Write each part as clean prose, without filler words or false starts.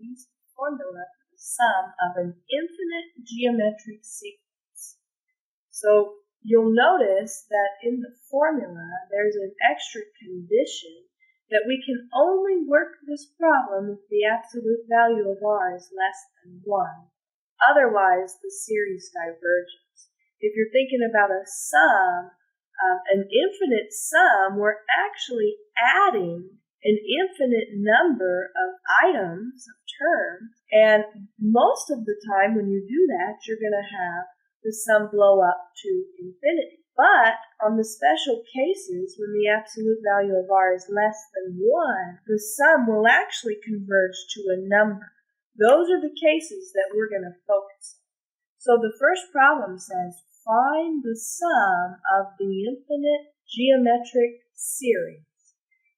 use the formula for the sum of an infinite geometric sequence. So you'll notice that in the formula there's an extra condition that we can only work this problem if the absolute value of r is less than 1. Otherwise, the series diverges. If you're thinking about a sum, an infinite sum, we're actually adding an infinite number of items, of terms, and most of the time when you do that, you're going to have the sum blow up to infinity. But on the special cases, when the absolute value of r is less than 1, the sum will actually converge to a number. Those are the cases that we're going to focus on. So the first problem says, find the sum of the infinite geometric series.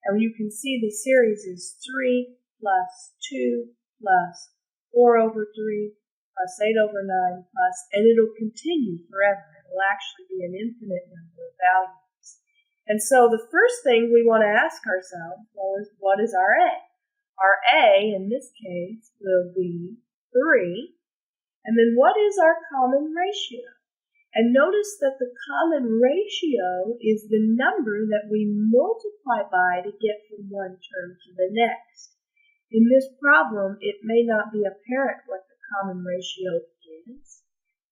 And you can see the series is 3 plus 2 plus 4 over 3 plus 8 over 9 plus, and it'll continue forever. It'll actually be an infinite number of values. And so the first thing we want to ask ourselves, well, is what is our a? Our a, in this case, will be 3. And then what is our common ratio? And notice that the common ratio is the number that we multiply by to get from one term to the next. In this problem, it may not be apparent what the common ratio is.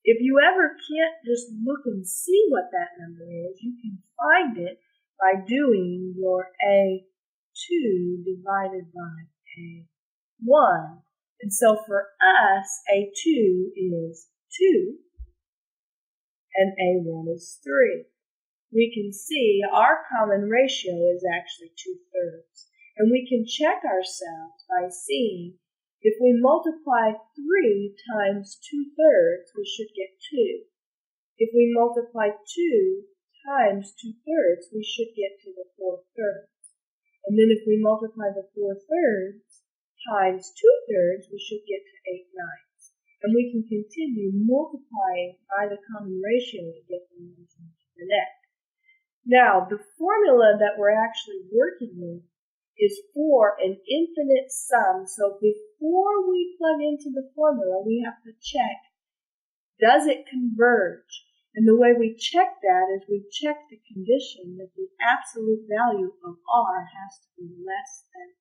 If you ever can't just look and see what that number is, you can find it by doing your A2 divided by A1. And so for us, A2 is 2. And A1 is 3. We can see our common ratio is actually 2/3. And we can check ourselves by seeing if we multiply 3 times 2/3, we should get 2. If we multiply 2 times 2/3, we should get to the 4/3. And then if we multiply the 4/3 times 2/3, we should get to 8/9. And we can continue multiplying by the common ratio to get from one term to the next. Now, the formula that we're actually working with is for an infinite sum. So before we plug into the formula, we have to check, does it converge? And the way we check that is we check the condition that the absolute value of r has to be less than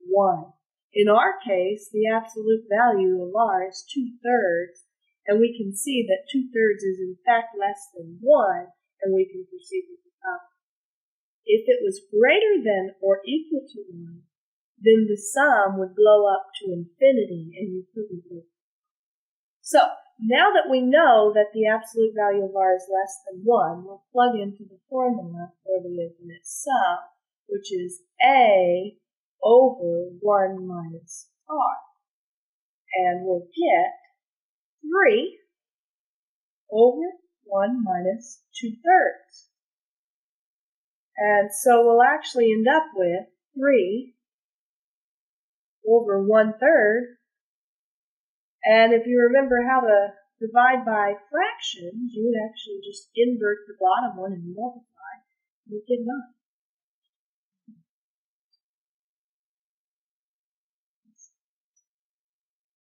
1. In our case, the absolute value of r is 2/3, and we can see that 2/3 is in fact less than 1, and we can proceed with the problem. If it was greater than or equal to 1, then the sum would blow up to infinity, and you couldn't do it. So, now that we know that the absolute value of r is less than 1, we'll plug into the formula for the infinite sum, which is a over 1 minus r. And we'll get 3 over 1 minus 2/3. And so we'll actually end up with 3 over 1/3. And if you remember how to divide by fractions, you would actually just invert the bottom one and multiply. You get 9.